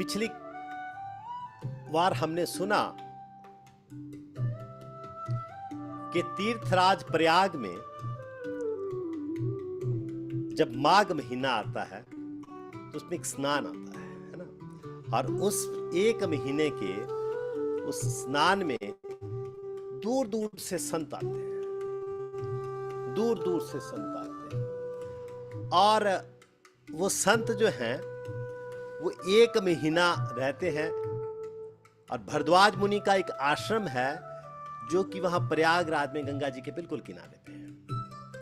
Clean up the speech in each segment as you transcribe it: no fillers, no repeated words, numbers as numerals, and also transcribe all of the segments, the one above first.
पिछली बार हमने सुना कि तीर्थराज प्रयाग में जब माघ महीना आता है तो उसमें एक स्नान आता है ना। और उस एक महीने के उस स्नान में दूर दूर से संत आते हैं, दूर दूर से संत आते हैं। और वो संत जो हैं वो एक महीना रहते हैं। और भरद्वाज मुनि का एक आश्रम है जो कि वहां प्रयागराज में गंगा जी के बिल्कुल किनारे पे है।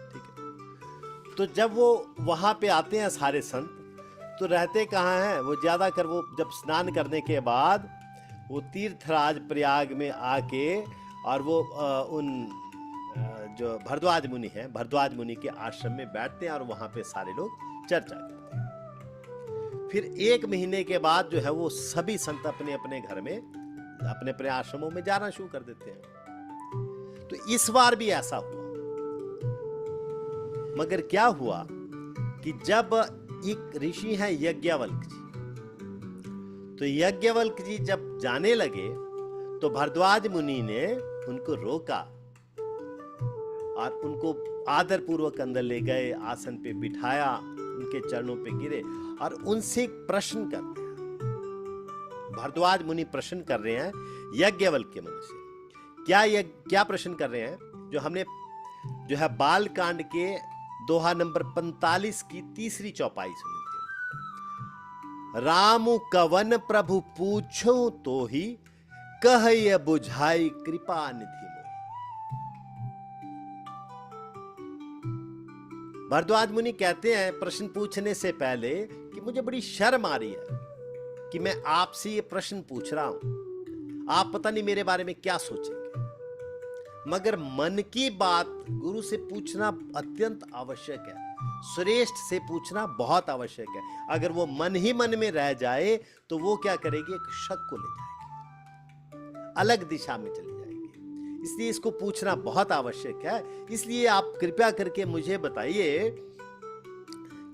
ठीक है, तो जब वो वहां पे आते हैं सारे संत, तो रहते कहाँ हैं वो? ज्यादातर वो जब स्नान करने के बाद वो तीर्थराज प्रयाग में आके और वो उन जो भरद्वाज मुनि हैं, भरद्वाज मुनि के आश्रम में बैठते हैं और वहां पे सारे लोग चर्चा करते हैं। फिर एक महीने के बाद जो है वो सभी संत अपने अपने घर में, अपने अपने आश्रमों में जाना शुरू कर देते हैं। तो इस बार भी ऐसा हुआ। मगर क्या हुआ कि जब एक ऋषि हैं यज्ञवल्क जी, तो यज्ञवल्क जी जब जाने लगे तो भरद्वाज मुनि ने उनको रोका और उनको आदर पूर्वक अंदर ले गए, आसन पे बिठाया, उनके चरणों पे गिरे और उनसे एक प्रश्न करते हैं। भरद्वाज मुनि प्रश्न कर रहे हैं यज्ञवल्क के मुनि से। क्या प्रश्न कर रहे हैं? जो हमने जो है बाल कांड के दोहा नंबर 45 की तीसरी चौपाई सुनी थी। राम कवन प्रभु पूछो तो ही कह बुझाई कृपा निधि मोहि। भरद्वाज मुनि कहते हैं प्रश्न पूछने से पहले कि मुझे बड़ी शर्म आ रही है कि मैं आपसे ये प्रश्न पूछ रहा हूं, आप पता नहीं मेरे बारे में क्या सोचेंगे। मगर मन की बात गुरु से पूछना अत्यंत आवश्यक है, श्रेष्ठ से पूछना बहुत आवश्यक है। अगर वो मन ही मन में रह जाए तो वो क्या करेगी? एक शक को ले जाएगी, अलग दिशा में चली जाएगी। इसलिए इसको पूछना बहुत आवश्यक है। इसलिए आप कृपया करके मुझे बताइए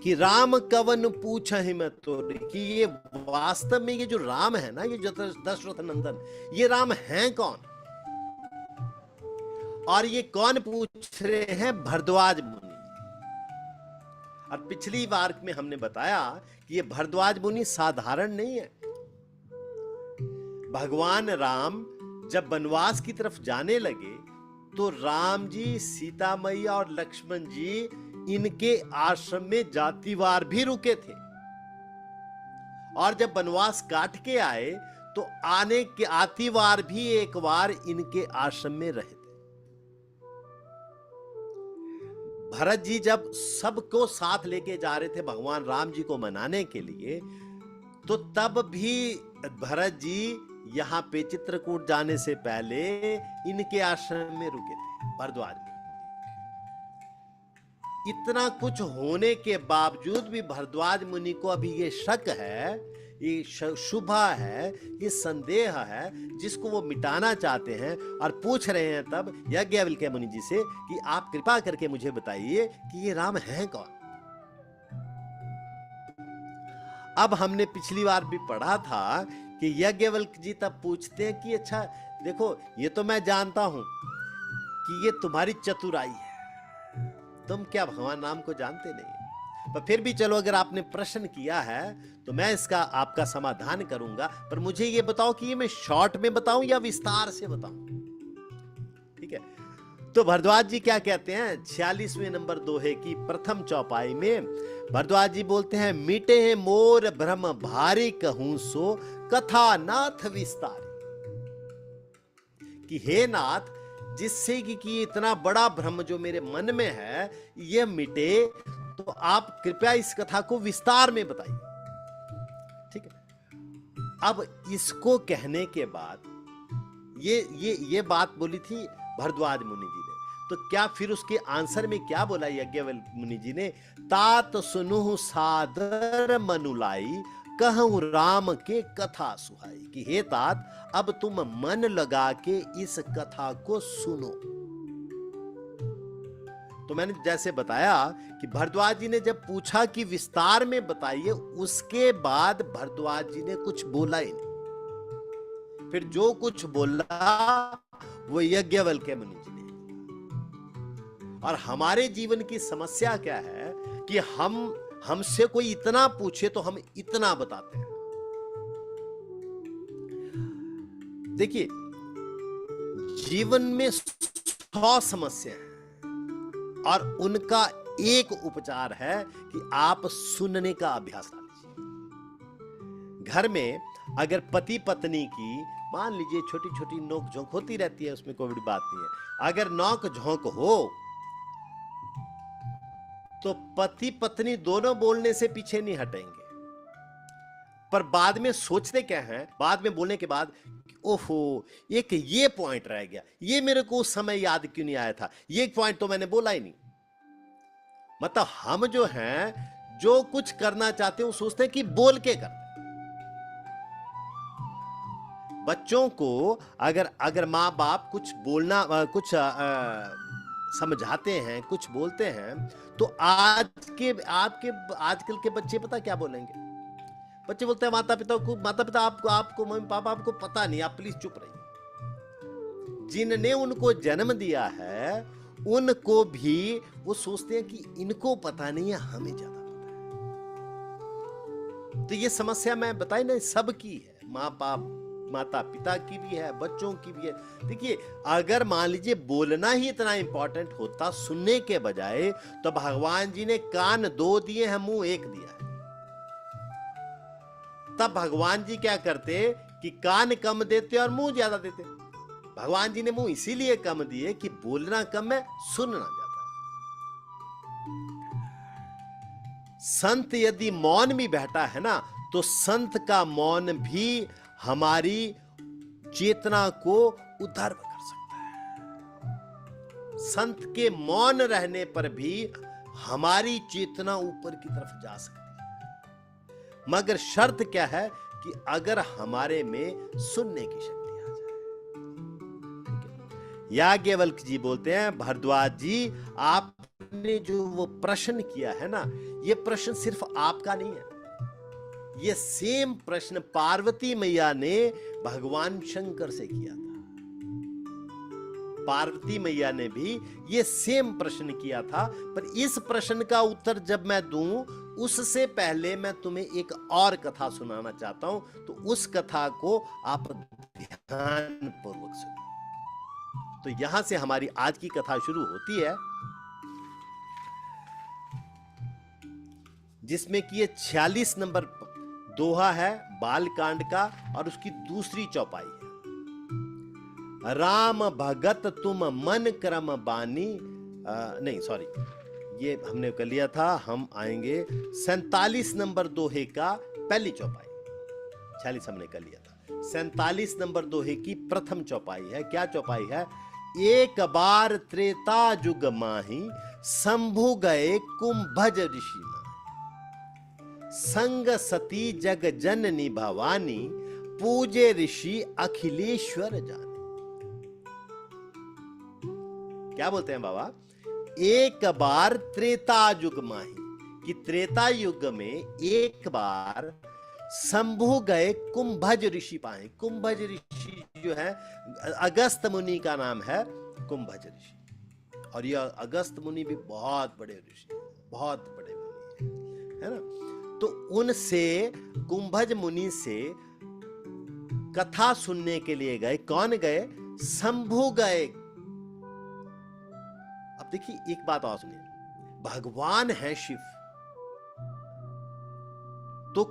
कि राम कवन पूछहि मैं तोरे, कि ये वास्तव में ये जो राम है ना, ये दशरथ नंदन, ये राम हैं कौन? और ये कौन पूछ रहे हैं? भरद्वाज मुनि। और पिछली बार में हमने बताया कि ये भरद्वाज मुनि साधारण नहीं है। भगवान राम जब वनवास की तरफ जाने लगे तो राम जी, सीता मैया और लक्ष्मण जी इनके आश्रम में जातिवार भी रुके थे। और जब वनवास काट के आए तो आने के आतिवार भी एक बार इनके आश्रम में रहे थे। भरत जी जब सबको साथ लेके जा रहे थे भगवान राम जी को मनाने के लिए, तो तब भी भरत जी यहां पे चित्रकूट जाने से पहले इनके आश्रम में रुके थे, भरद्वाज में। इतना कुछ होने के बावजूद भी भरद्वाज मुनि को अभी ये शक है, ये शुभा है, ये संदेह है, जिसको वो मिटाना चाहते हैं। और पूछ रहे हैं तब यज्ञवल्क्य के मुनि जी से कि आप कृपा करके मुझे बताइए कि ये राम हैं कौन? अब हमने पिछली बार भी पढ़ा था कि यज्ञवल्क्य जी तब पूछते हैं कि अच्छा देखो, ये तो मैं जानता हूं कि ये तुम्हारी चतुराई है, तुम क्या भगवान राम को जानते नहीं? पर फिर भी चलो, अगर आपने प्रश्न किया है तो मैं इसका आपका समाधान करूंगा। पर मुझे ये बताओ कि ये मैं शॉर्ट में बताऊं या विस्तार से बताऊं? ठीक है, तो भरद्वाज जी क्या कहते हैं? 46वें नंबर दोहे की प्रथम चौपाई में भरद्वाज जी बोलते हैं, मीटे हैं मोर भ्रम भारी कहूं सो कथा नाथ विस्तारी। कि हे नाथ, जिससे कि इतना बड़ा भ्रम जो मेरे मन में है यह मिटे, तो आप कृपया इस कथा को विस्तार में बताइए। ठीक है, अब इसको कहने के बाद ये बात बोली थी भरद्वाज मुनि जी ने, तो क्या फिर उसके आंसर में क्या बोला यज्ञवल्क्य मुनि जी ने? तात सुनु सादर मनुलाई कहूं राम के कथा सुहाई। कि हे तात, अब तुम मन लगा के इस कथा को सुनो। तो मैंने जैसे बताया कि भारद्वाज जी ने जब पूछा कि विस्तार में बताइए, उसके बाद भारद्वाज जी ने कुछ बोला ही नहीं। फिर जो कुछ बोला वो याज्ञवल्क्य मुनि जी ने। और हमारे जीवन की समस्या क्या है कि हमसे कोई इतना पूछे तो हम इतना बताते हैं। देखिए, जीवन में 100 समस्या है और उनका एक उपचार है कि आप सुनने का अभ्यास डाल लीजिए। घर में अगर पति पत्नी की मान लीजिए छोटी छोटी नोक झोंक होती रहती है, उसमें कोई बड़ी बात नहीं है। अगर नोक झोंक हो तो पति पत्नी दोनों बोलने से पीछे नहीं हटेंगे, पर बाद में सोचते क्या हैं, बाद में बोलने के बाद, ओहो एक ये पॉइंट रह गया, ये मेरे को उस समय याद क्यों नहीं आया था, ये पॉइंट तो मैंने बोला ही नहीं। मतलब हम जो हैं, जो कुछ करना चाहते हैं वो सोचते हैं कि बोल के करते। बच्चों को अगर माँ बाप कुछ बोलना कुछ समझाते हैं, कुछ बोलते हैं, तो आजकल के बच्चे पता क्या बोलेंगे? बच्चे बोलते हैं माता पिता आपको मम्मी पापा आपको पता नहीं, आप प्लीज चुप रहिए। जिनने उनको जन्म दिया है उनको भी वो सोचते हैं कि इनको पता नहीं है, हमें ज्यादा पता है। तो ये समस्या मैं बताई ना, सबकी है, माता पिता की भी है, बच्चों की भी है। देखिए, अगर मान लीजिए बोलना ही इतना इंपॉर्टेंट होता सुनने के बजाय, तो भगवान जी ने कान 2 दिए हैं, मुंह 1 दिया है। तब भगवान जी क्या करते कि कान कम देते और मुंह ज्यादा देते। भगवान जी ने मुंह इसीलिए कम दिए कि बोलना कम है, सुनना ज्यादा है। संत यदि मौन में बैठा है ना, तो संत का मौन भी हमारी चेतना को उद्धर कर सकता है। संत के मौन रहने पर भी हमारी चेतना ऊपर की तरफ जा सकती है, मगर शर्त क्या है कि अगर हमारे में सुनने की शक्ति आ जाए। याज्ञवल्क्य जी बोलते हैं, भारद्वाज जी आपने जो वो प्रश्न किया है ना, ये प्रश्न सिर्फ आपका नहीं है, ये सेम प्रश्न पार्वती मैया ने भगवान शंकर से किया था। पार्वती मैया ने भी ये सेम प्रश्न किया था। पर इस प्रश्न का उत्तर जब मैं दूं, उससे पहले मैं तुम्हें एक और कथा सुनाना चाहता हूं, तो उस कथा को आप ध्यानपूर्वक सुनिए। तो यहां से हमारी आज की कथा शुरू होती है, जिसमें कि ये 46 नंबर दोहा है बालकांड का, और उसकी दूसरी चौपाई है। राम भगत तुम मन क्रम बानी, नहीं सॉरी, ये हमने कर लिया था। हम आएंगे 47 नंबर दोहे का पहली चौपाई, 46 हमने कर लिया था। 47 नंबर दोहे की प्रथम चौपाई है। क्या चौपाई है? एक बार त्रेता जुग माही, शंभु गए कुंभज ऋषि माही, संग सती जग जननी भवानी, पूजे ऋषि अखिलेश्वर जाने। क्या बोलते हैं बाबा? एक बार त्रेता युग माही, कि त्रेता युग में एक बार शंभु गए कुंभज ऋषि पाए। कुंभज ऋषि जो है, अगस्त मुनि का नाम है कुंभज ऋषि, और यह अगस्त मुनि भी बहुत बड़े ऋषि, बहुत बड़े मुनि है ना। तो उनसे, कुंभज मुनि से कथा सुनने के लिए गए। कौन गए? शंभु गए। अब देखिए एक बात और सुनिए, भगवान है शिव, तो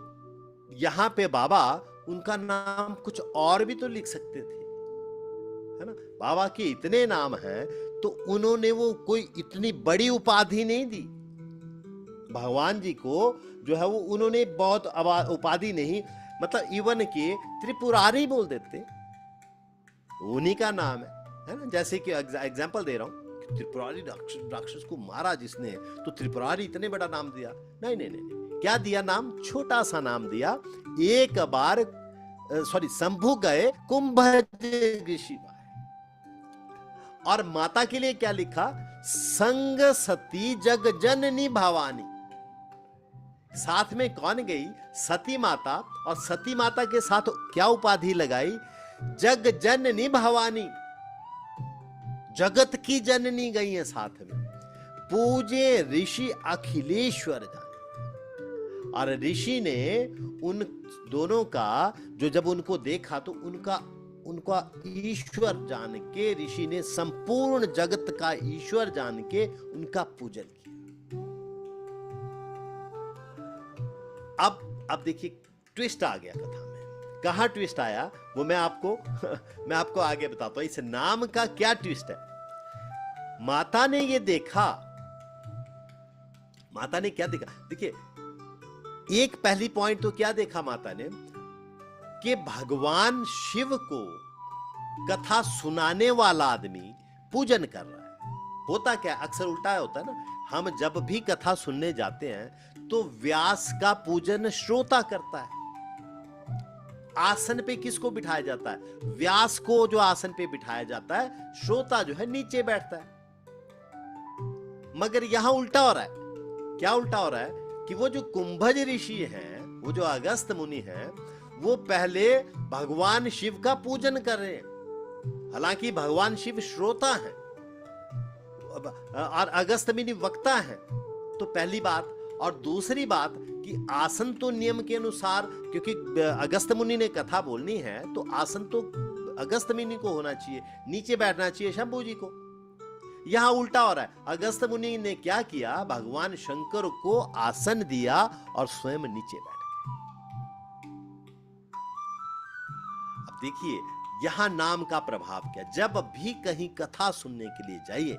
यहां पे बाबा उनका नाम कुछ और भी तो लिख सकते थे, है ना। बाबा के इतने नाम हैं, तो उन्होंने वो कोई इतनी बड़ी उपाधि नहीं दी भगवान जी को, जो है वो उन्होंने बहुत उपाधि नहीं, मतलब इवन के त्रिपुरारी बोल देते, उन्हीं का नाम है ना। जैसे कि एग्जांपल दे रहा हूं, त्रिपुरारी राक्षस को मारा जिसने, तो त्रिपुरारी इतने बड़ा नाम दिया? नहीं नहीं नहीं, क्या दिया नाम? छोटा सा नाम दिया। एक बार शंभु गए कुंभज ऋषि, और माता के लिए क्या लिखा? संग सती जग जननी भवानी। साथ में कौन गई? सती माता। और सती माता के साथ क्या उपाधि लगाई? जग जननी भवानी, जगत की जननी गई है साथ में। पूजे ऋषि अखिलेश्वर जाने। और ऋषि ने उन दोनों का जो जब उनको देखा तो उनका ईश्वर जान के, ऋषि ने संपूर्ण जगत का ईश्वर जान के उनका पूजन किया। अब देखिए ट्विस्ट आ गया कथा में। कहां ट्विस्ट आया वो मैं आपको आगे बताता हूं। इस नाम का क्या ट्विस्ट है? माता ने ये देखा, माता ने क्या देखा? देखिए, एक पहली पॉइंट तो क्या देखा माता ने कि भगवान शिव को कथा सुनाने वाला आदमी पूजन कर रहा है। होता क्या, अक्सर उल्टा होता है ना, हम जब भी कथा सुनने जाते हैं तो व्यास का पूजन श्रोता करता है। आसन पे किसको बिठाया जाता है? व्यास को जो आसन पे बिठाया जाता है, श्रोता जो है नीचे बैठता है। मगर यहां उल्टा हो रहा है। क्या उल्टा हो रहा है कि वो जो कुंभज ऋषि हैं, वो जो अगस्त मुनि हैं, वो पहले भगवान शिव का पूजन कर रहे हैं। हालांकि भगवान शिव श्रोता हैं और अगस्त मुनि वक्ता हैं। तो पहली बात। और दूसरी बात कि आसन तो नियम के अनुसार, क्योंकि अगस्त मुनि ने कथा बोलनी है तो आसन तो अगस्त मुनि को होना चाहिए, नीचे बैठना चाहिए शंभू जी को। यहां उल्टा हो रहा है। अगस्त मुनि ने क्या किया? भगवान शंकर को आसन दिया और स्वयं नीचे बैठ गए। अब देखिए यहां नाम का प्रभाव क्या। जब भी कहीं कथा सुनने के लिए जाइए,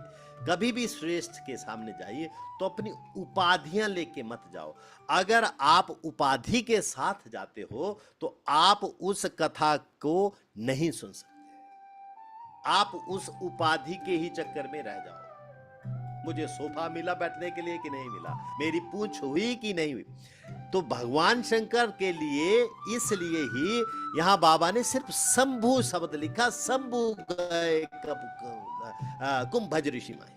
कभी भी श्रेष्ठ के सामने जाइए तो अपनी उपाधियां लेके मत जाओ। अगर आप उपाधि के साथ जाते हो तो आप उस कथा को नहीं सुन सकते। आप उस उपाधि के ही चक्कर में रह जाओ। मुझे सोफा मिला बैठने के लिए कि नहीं मिला, मेरी पूंछ हुई कि नहीं हुई। तो भगवान शंकर के लिए इसलिए ही यहां बाबा ने सिर्फ शंभु शब्द लिखा। शंभु गए कुंभज ऋषि माई।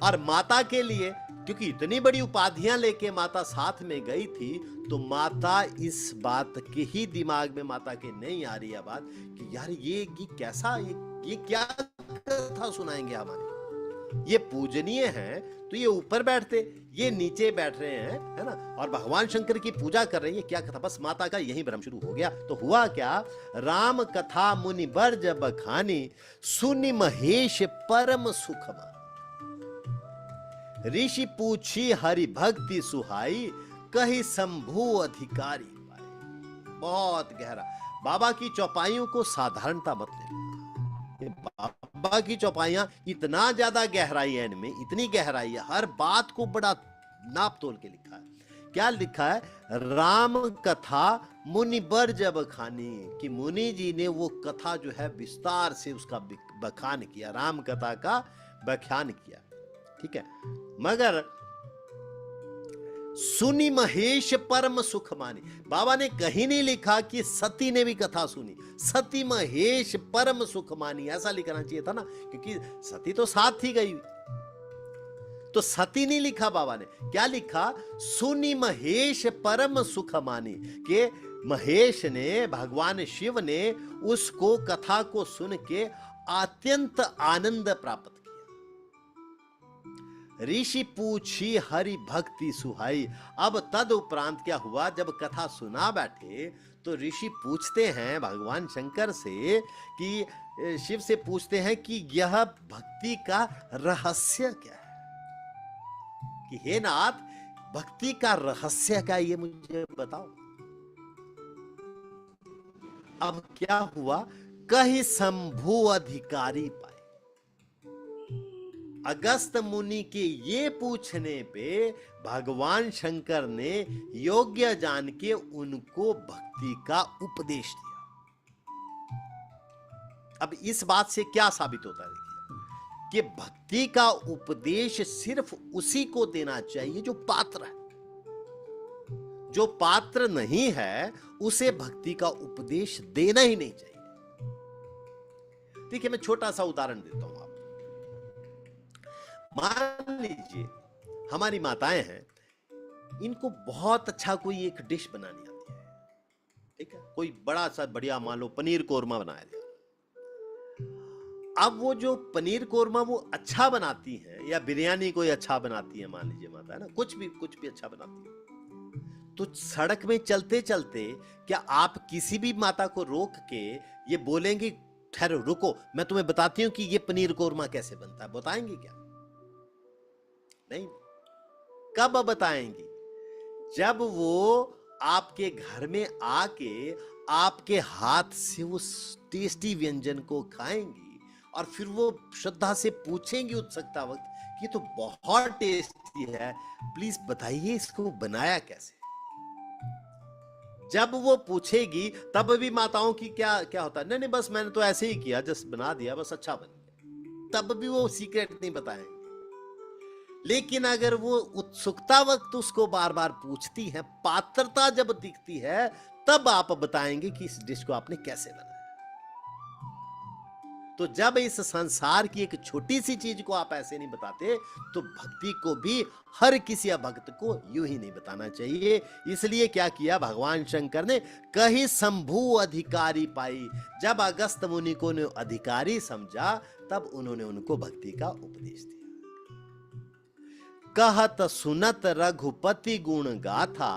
और माता के लिए, क्योंकि इतनी बड़ी उपाधियां लेके माता साथ में गई थी, तो माता इस बात के ही दिमाग में माता के नहीं आ रही है बात कि यार ये कैसा, ये क्या कथा सुनाएंगे हमारे। ये पूजनीय हैं तो ये ऊपर बैठते, ये नीचे बैठ रहे हैं, है ना, और भगवान शंकर की पूजा कर रहे हैं। ये क्या कथा। बस माता का यही भ्रम शुरू हो गया। तो हुआ क्या? राम कथा मुनि बरज बखानी, सुनि महेश परम सुखमा। ऋषि पूछी हरि भक्ति सुहाई, कही शंभु अधिकारी पाए। बहुत गहरा। बाबा की चौपाइयों को साधारणता मत ले। बाबा की चौपाइयां इतना ज्यादा गहराई है, इनमें इतनी गहराई है, हर बात को बड़ा नाप तोल के लिखा है। क्या लिखा है? राम कथा मुनि बरज बखानी, कि मुनि जी ने वो कथा जो है विस्तार से उसका बखान किया, राम कथा का व्याख्यान किया। ठीक है, मगर सुनी महेश परम सुख मानी। बाबा ने कहीं नहीं लिखा कि सती ने भी कथा सुनी, सती महेश परम सुख मानी, ऐसा लिखना चाहिए था ना, क्योंकि सती तो साथ ही गई। तो सती नहीं लिखा बाबा ने। क्या लिखा? सुनी महेश परम सुख मानी, के महेश ने, भगवान शिव ने उसको कथा को सुन के अत्यंत आनंद प्राप्त किया। ऋषि पूछी हरि भक्ति सुहाई। अब तद उपरांत क्या हुआ? जब कथा सुना बैठे तो ऋषि पूछते हैं भगवान शंकर से कि शिव से पूछते हैं कि यह भक्ति का रहस्य क्या है, कि हे नाथ भक्ति का रहस्य क्या, ये मुझे बताओ। अब क्या हुआ? कही शंभु अधिकारी पाए। अगस्त मुनि के ये पूछने पे भगवान शंकर ने योग्य जान के उनको भक्ति का उपदेश दिया। अब इस बात से क्या साबित होता है? देखिए कि भक्ति का उपदेश सिर्फ उसी को देना चाहिए जो पात्र है। जो पात्र नहीं है उसे भक्ति का उपदेश देना ही नहीं चाहिए। देखिए मैं छोटा सा उदाहरण देता हूं आपको। मान लीजिए हमारी माताएं हैं, इनको बहुत अच्छा कोई एक डिश बनानी आती है, ठीक है, कोई बड़ा सा बढ़िया मान लो पनीर कोरमा बनाया जाए। अब वो जो पनीर कोरमा वो अच्छा बनाती है, या बिरयानी कोई अच्छा बनाती है, मान लीजिए माता है ना, कुछ भी अच्छा बनाती है, तो सड़क में चलते चलते क्या आप किसी भी माता को रोक के ये बोलेंगे ठहरो रुको मैं तुम्हें बताती हूं कि ये पनीर कोरमा कैसे बनता है? बताएंगे क्या? नहीं। कब बताएंगी? जब वो आपके घर में आके आपके हाथ से उस टेस्टी व्यंजन को खाएंगी और फिर वो श्रद्धा से पूछेंगी उत्सुकता वक्त कि तो बहुत टेस्टी है, प्लीज बताइए इसको बनाया कैसे। जब वो पूछेगी तब भी माताओं की क्या क्या होता है, नहीं नहीं बस मैंने तो ऐसे ही किया, जस्ट बना दिया, बस अच्छा बन गया, तब भी वो सीक्रेट नहीं बताएंगे। लेकिन अगर वो उत्सुकता वक्त उसको बार बार पूछती है, पात्रता जब दिखती है, तब आप बताएंगे कि इस डिश को आपने कैसे बनाया। तो जब इस संसार की एक छोटी सी चीज को आप ऐसे नहीं बताते, तो भक्ति को भी हर किसी अभक्त को यूं ही नहीं बताना चाहिए। इसलिए क्या किया भगवान शंकर ने, कही शंभु अधिकारी पाई। जब अगस्त मुनि को ने अधिकारी समझा, तब उन्होंने उनको भक्ति का उपदेश दिया। कहत सुनत रघुपति गुण गाथा,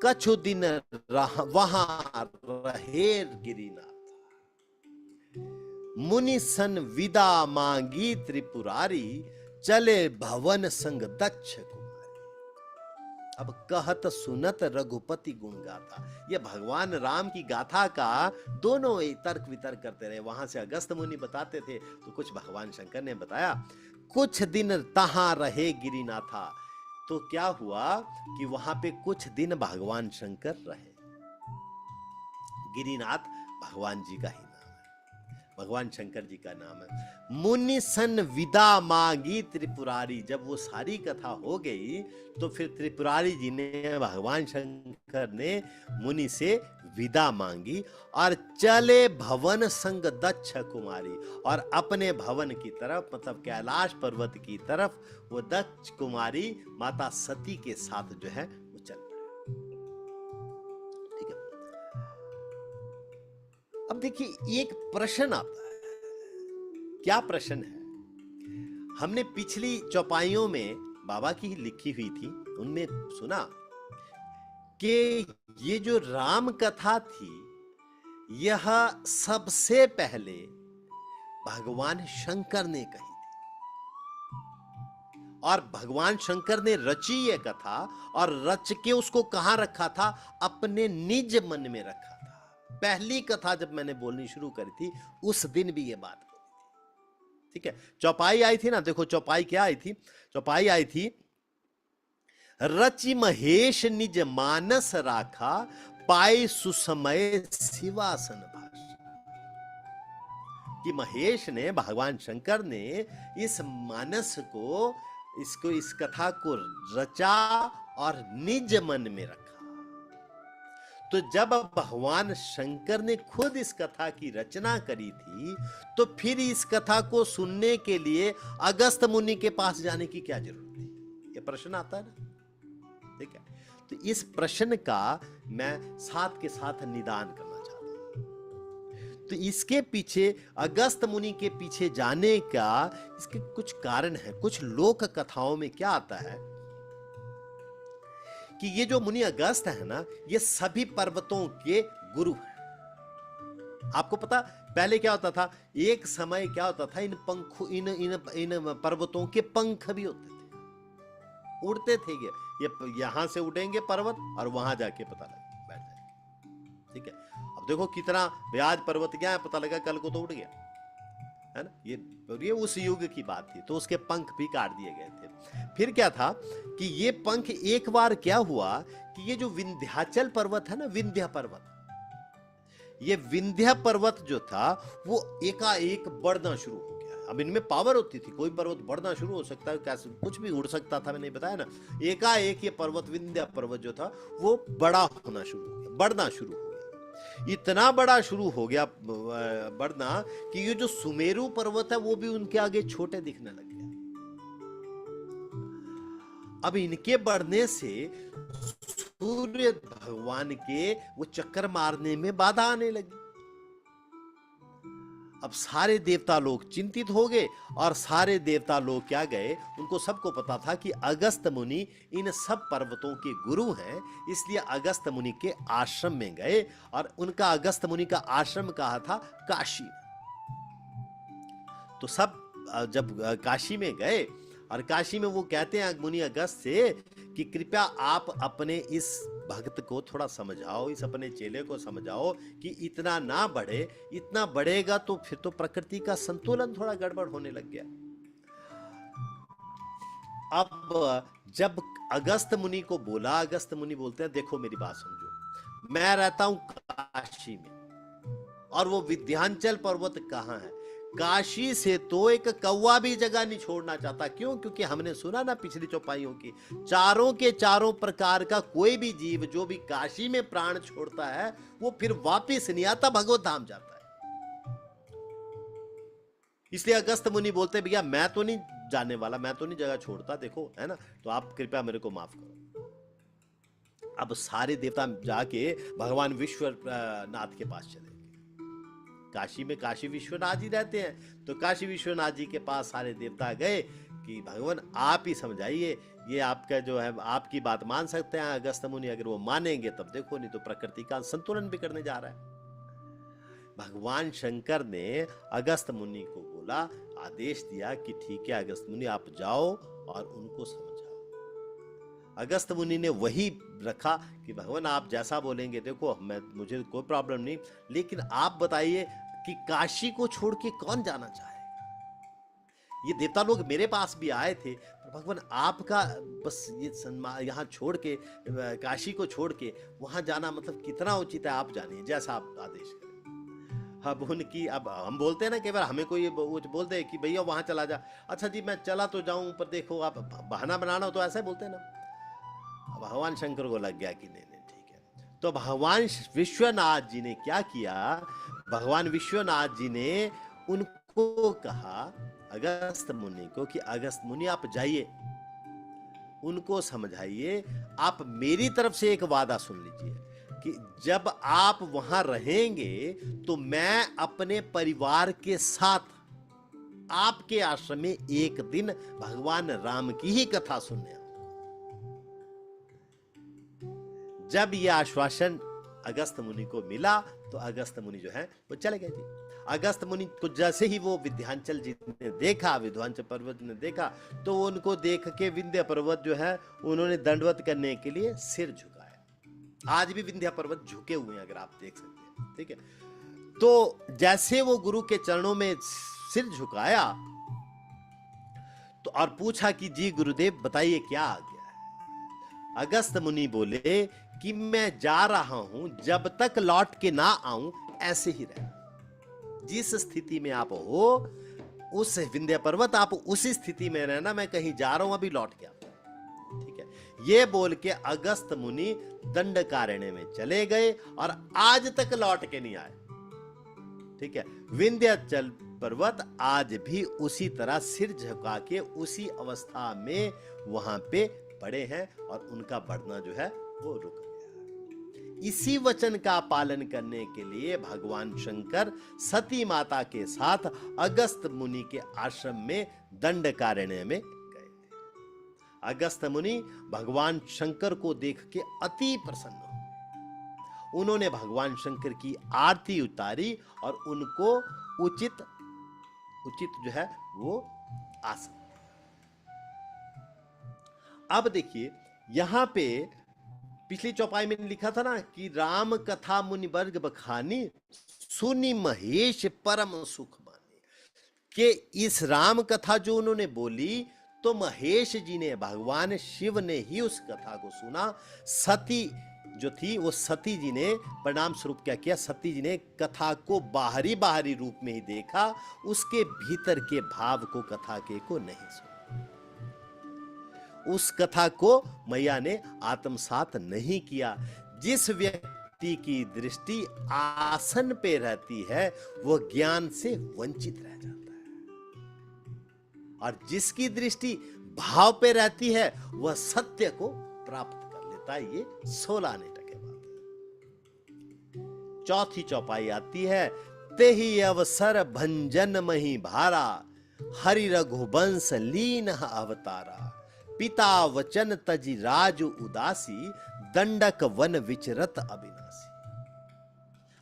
कछु दिन वहां रहे गिरिनाथ। मुनि सन विदा मांगी त्रिपुरारी, चले भवन संग दक्ष कुमारी। अब कहत सुनत रघुपति गुण गाथा, ये भगवान राम की गाथा का दोनों तर्क वितर्क करते रहे। वहां से अगस्त मुनि बताते थे, तो कुछ भगवान शंकर ने बताया। कुछ दिन तहां रहे गिरिनाथा, तो क्या हुआ कि वहां पे कुछ दिन भगवान शंकर रहे। गिरिनाथ भगवान जी का ही नाम है, भगवान शंकर जी का नाम है। मुनि सन विदा मांगी त्रिपुरारी, जब वो सारी कथा हो गई तो फिर त्रिपुरारी जी ने, भगवान शंकर ने मुनि से विदा मांगी और चले भवन संग दक्ष कुमारी, और अपने भवन की तरफ, मतलब कैलाश पर्वत की तरफ, वो दक्ष कुमारी माता सती के साथ जो है वो चल पड़े। ठीक है। अब देखिए एक प्रश्न आता है, क्या प्रश्न है? हमने पिछली चौपाइयों में बाबा की लिखी हुई थी, उनमें सुना कि ये जो राम कथा थी, यह सबसे पहले भगवान शंकर ने कही थी, और भगवान शंकर ने रची ये कथा, और रच के उसको कहां रखा था? अपने निज मन में रखा था। पहली कथा जब मैंने बोलनी शुरू करी थी, उस दिन भी ये बात बोली थी। ठीक है, चौपाई आई थी ना, देखो चौपाई क्या आई थी? चौपाई आई थी, रचि महेश निज मानस राखा, पाए सुसमय शिवासन भाष। कि महेश ने, भगवान शंकर ने इस मानस को, इसको, इस कथा को रचा और निज मन में रखा। तो जब भगवान शंकर ने खुद इस कथा की रचना करी थी, तो फिर इस कथा को सुनने के लिए अगस्त मुनि के पास जाने की क्या जरूरत थी? ये प्रश्न आता है ना। ठीक है, तो इस प्रश्न का मैं साथ के साथ निदान करना चाहता हूं। तो इसके पीछे, अगस्त मुनि के पीछे जाने का, इसके कुछ कारण है। कुछ लोक कथाओं में क्या आता है कि ये जो मुनि अगस्त है ना, ये सभी पर्वतों के गुरु हैं। आपको पता पहले क्या होता था? एक समय क्या होता था, इन पर्वतों के पंख भी होते थे, उड़ते थे। ये यहां से उड़ेंगे पर्वत और वहां जाके पता लगा बैठ जाएंगे। ठीक है, अब देखो कितना ब्याज पर्वत क्या है, पता लगा कल को तो उड़ गया, है ना। ये उस युग की बात थी, तो उसके पंख भी काट दिए गए थे। फिर क्या था कि ये पंख, एक बार क्या हुआ कि ये जो विंध्याचल पर्वत है ना, विंध्य पर्वत, ये विंध्य पर्वत जो था वो एकाएक बढ़ना शुरू हो गया। अब इनमें पावर होती थी, कोई पर्वत बढ़ना शुरू हो सकता है, कैसे कुछ भी उड़ सकता था, मैंने बताया ना। एकाएक ये पर्वत, विंध्य पर्वत जो था, वो बड़ा होना शुरू हो गया, बढ़ना शुरू हो गया। इतना बड़ा शुरू हो गया बढ़ना कि ये जो सुमेरु पर्वत है वो भी उनके आगे छोटे दिखने लग गया। अब इनके बढ़ने से सूर्य भगवान के वो चक्कर मारने में बाधा आने लगी। अब सारे देवता लोग चिंतित हो गए और सारे देवता लोग क्या गए, उनको सबको पता था कि अगस्त मुनि इन सब पर्वतों के गुरु हैं, इसलिए अगस्त मुनि के आश्रम में गए और उनका अगस्त मुनि का आश्रम कहा था काशी। तो सब जब काशी में गए और काशी में वो कहते हैं मुनि अगस्त से कि कृपया आप अपने इस भक्त को थोड़ा समझाओ, इस अपने चेले को समझाओ कि इतना ना बढ़े, इतना बढ़ेगा तो फिर तो प्रकृति का संतुलन थोड़ा गड़बड़ होने लग गया। अब जब अगस्त मुनि को बोला, अगस्त मुनि बोलते हैं देखो मेरी बात समझो, मैं रहता हूं काशी में और वो विंध्याचल पर्वत कहां है, काशी से तो एक कौवा भी जगह नहीं छोड़ना चाहता। क्यों? क्योंकि हमने सुना ना पिछली चौपाइयों की, चारों के चारों प्रकार का कोई भी जीव जो भी काशी में प्राण छोड़ता है वो फिर वापस नहीं आता, भगवत धाम जाता है। इसलिए अगस्त मुनि बोलते भैया मैं तो नहीं जाने वाला, मैं तो नहीं जगह छोड़ता, देखो है ना, तो आप कृपया मेरे को माफ करो। अब सारे देवता जाके भगवान विश्वनाथ के पास चले। काशी में काशी विश्वनाथ जी रहते हैं, तो काशी विश्वनाथ जी के पास सारे देवता गए कि भगवान आप ही समझाइए, ये आपका जो है आपकी बात मान सकते हैं अगस्त मुनि, अगर वो मानेंगे तब देखो, नहीं तो प्रकृति का संतुलन बिगड़ने जा रहा है। भगवान शंकर ने अगस्त मुनि को बोला, आदेश दिया कि ठीक है अगस्त मुनि आप जाओ और उनको समझाओ। अगस्त मुनि ने वही रखा कि भगवान आप जैसा बोलेंगे, देखो मुझे कोई प्रॉब्लम नहीं, लेकिन आप बताइए कि काशी को छोड़ के कौन जाना चाहेगा। ये देवता लोग मेरे पास भी आए थे, पर भगवान आपका बस ये यहाँ छोड़ के, काशी को छोड़ के वहां जाना मतलब कितना उचित है, आप जानिए जैसा आप आदेश करें। अब उनकी, अब हम बोलते हैं ना कई बार हमें कोई बोलते हैं कि भैया वहां चला जा, अच्छा जी मैं चला तो जाऊं पर देखो आप बहाना बनाना हो, तो ऐसा ही बोलते हैं ना। भगवान शंकर को लग गया कि नहीं नहीं ठीक है, तो भगवान विश्वनाथ जी ने क्या किया, भगवान विश्वनाथ जी ने उनको कहा अगस्त मुनि को कि अगस्त मुनि आप जाइए, उनको समझाइए, आप मेरी तरफ से एक वादा सुन लीजिए कि जब आप वहां रहेंगे तो मैं अपने परिवार के साथ आपके आश्रम में एक दिन भगवान राम की ही कथा सुनने आऊंगा। जब यह आश्वासन अगस्त मुनि को मिला तो अगस्त मुनि जो है वो चले गए जी। अगस्त मुनि को जैसे ही वो विंध्याचल जी ने देखा, विंध्याचल पर्वत ने देखा, तो उनको देख के विंध्य पर्वत जो है उन्होंने दंडवत करने के लिए सिर झुकाया। आज भी विंध्य पर्वत झुके हुए हैं, अगर आप देख सकते हैं, ठीक है। तो जैसे वो गुरु के चरणों में सिर झुकाया तो और पूछा कि जी गुरुदेव बताइए क्या आ गया है। अगस्त मुनि बोले कि मैं जा रहा हूं, जब तक लौट के ना आऊं ऐसे ही रहना, जिस स्थिति में आप हो उस विंध्य पर्वत आप उसी स्थिति में रहना, मैं कहीं जा रहा हूं अभी लौट के आता हूं, ठीक है। ये बोल के अगस्त मुनि दंडकारण्य में चले गए और आज तक लौट के नहीं आए, ठीक है। विंध्याचल पर्वत आज भी उसी तरह सिर झुका के उसी अवस्था में वहां पे पड़े हैं और उनका बढ़ना जो है वो रुक गया। इसी वचन का पालन करने के लिए भगवान शंकर सती माता के साथ अगस्त मुनि के आश्रम में दंडकारण्य में गए थे। अगस्त मुनि भगवान शंकर को देख के अति प्रसन्न हुए। उन्होंने भगवान शंकर की आरती उतारी और उनको उचित जो है वो आसन। अब देखिए यहां पे पिछली चौपाई में लिखा था ना कि राम कथा मुनि वर्ग बखानी, सुनी महेश परम सुख माने, कि इस राम कथा जो उन्होंने बोली तो महेश जी ने, भगवान शिव ने ही उस कथा को सुना। सती जो थी वो सती जी ने परिणाम स्वरूप क्या किया, सती जी ने कथा को बाहरी रूप में ही देखा, उसके भीतर के भाव को, कथा के को नहीं सुना। उस कथा को मैया ने आत्मसात नहीं किया। जिस व्यक्ति की दृष्टि आसन पे रहती है वो ज्ञान से वंचित रह जाता है, और जिसकी दृष्टि भाव पे रहती है वह सत्य को प्राप्त कर लेता है। ये 16 आने टके बात है। चौथी चौपाई आती है, तेहि अवसर भंजन मही भारा, हरि रघुवंश लीन अवतारा, पिता वचन तजि राजु उदासी, दंडक वन विचरत अविनाशी।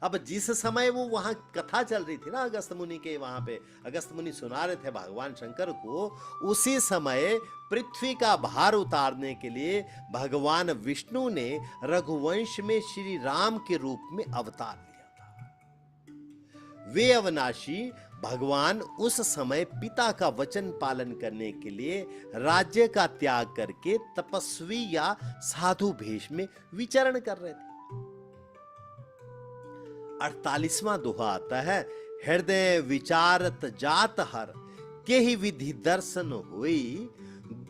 अब जिस समय वो वहां कथा चल रही थी ना अगस्त मुनि के, वहां पे अगस्त मुनि सुना रहे थे भगवान शंकर को, उसी समय पृथ्वी का भार उतारने के लिए भगवान विष्णु ने रघुवंश में श्री राम के रूप में अवतार लिया था। वे अविनाशी भगवान उस समय पिता का वचन पालन करने के लिए राज्य का त्याग करके तपस्वी या साधु भेष में विचरण कर रहे थे। 48वां दोहा आता है, हृदय विचारत जात हर, केहि विधि दर्शन होई,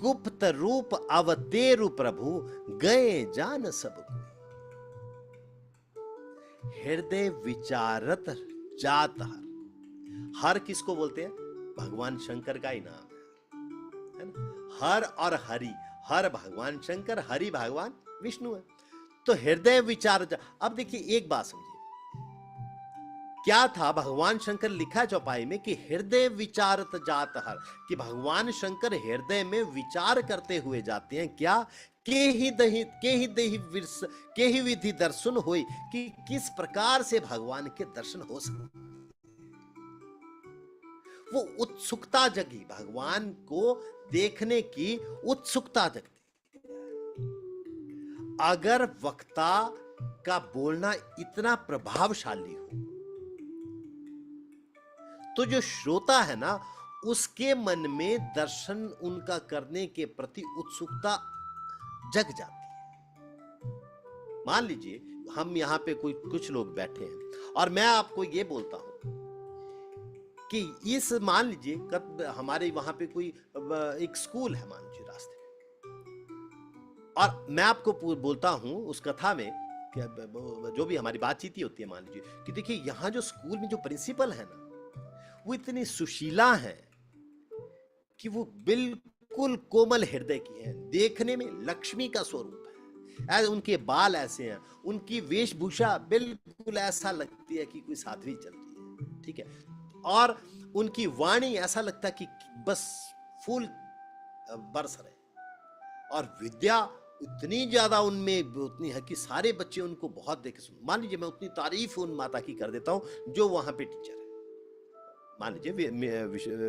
गुप्त रूप अवतेरु प्रभु, गए जान सब कोई। हृदय विचारत जात हर, हर किसको बोलते हैं? भगवान शंकर का ही नाम है ना। हर और हरि, हर भगवान शंकर, हरि भगवान विष्णु है। तो हृदय विचार, अब देखिए एक बात समझिए, क्या था भगवान शंकर लिखा है चौपाई में कि हृदय विचारत जात हर, कि भगवान शंकर हृदय में विचार करते हुए जाते हैं। क्या? के ही विधि दर्शन होई, कि किस प्रकार से भगवान के दर्शन हो सकते। वो उत्सुकता जगी, भगवान को देखने की उत्सुकता जगती। अगर वक्ता का बोलना इतना प्रभावशाली हो तो जो श्रोता है ना, उसके मन में दर्शन उनका करने के प्रति उत्सुकता जग जाती है। मान लीजिए हम यहां पे कुछ लोग बैठे हैं और मैं आपको ये बोलता हूं कि इस, मान लीजिए हमारे वहां पे कोई एक स्कूल है, मान लीजिए रास्ते में, और मैं आपको बोलता हूं उस कथा में जो भी हमारी बातचीत होती है, मान लीजिए कि देखिए यहां जो स्कूल में जो प्रिंसिपल है ना, वो इतनी सुशीला है कि वो बिल्कुल कोमल हृदय की है, देखने में लक्ष्मी का स्वरूप है। उनके बाल ऐसे हैं, उनकी वेशभूषा बिल्कुल ऐसा लगती है कि कोई साध्वी चल रही है, ठीक है। और उनकी वाणी ऐसा लगता है कि बस फूल बरस रहे, और विद्या इतनी ज्यादा उनमें उतनी है कि सारे बच्चे उनको बहुत देख सुन। मान लीजिए मैं उतनी तारीफ उन माता की कर देता हूं जो वहां पे टीचर है। मान लीजिए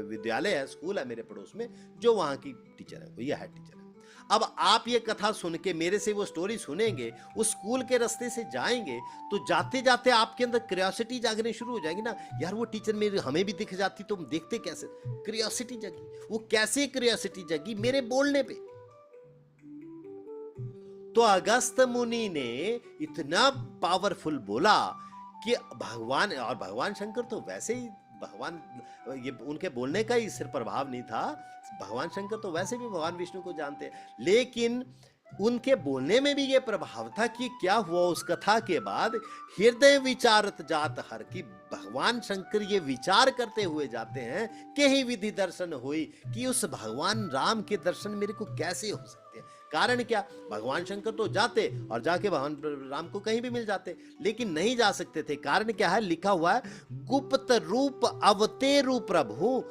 विद्यालय है, स्कूल है मेरे पड़ोस में, जो वहां की टीचर है, वो ये हेड टीचर है। अब आप ये कथा सुन के मेरे से वो स्टोरी सुनेंगे, उस स्कूल के रास्ते से जाएंगे, तो जाते जाते आपके अंदर क्यूरियोसिटी जागने शुरू हो जाएगी ना, यार वो टीचर मेरे हमें भी दिख जाती तो हम देखते कैसे। क्यूरियोसिटी जगी। वो कैसे क्यूरियोसिटी जगी? मेरे बोलने पे। तो अगस्त मुनि ने इतना पावरफुल बोला कि भगवान, और भगवान शंकर तो वैसे ही भगवान, ये उनके बोलने का ही सिर्फ प्रभाव नहीं था, भगवान शंकर तो वैसे भी भगवान विष्णु को जानते हैं, लेकिन उनके बोलने में भी ये प्रभाव था कि क्या हुआ उस कथा के बाद, हृदय विचारत जात हर, की भगवान शंकर ये विचार करते हुए जाते हैं कि ही विधि दर्शन हुई, कि उस भगवान राम के दर्शन मेरे को कैसे हो सकते हैं। कारण क्या? भगवान शंकर तो जाते और जाके भगवान राम को कहीं भी मिल जाते, लेकिन नहीं जा सकते थे। कारण क्या है? लिखा हुआ है, गुप्त रूप अवतेरु प्रभु,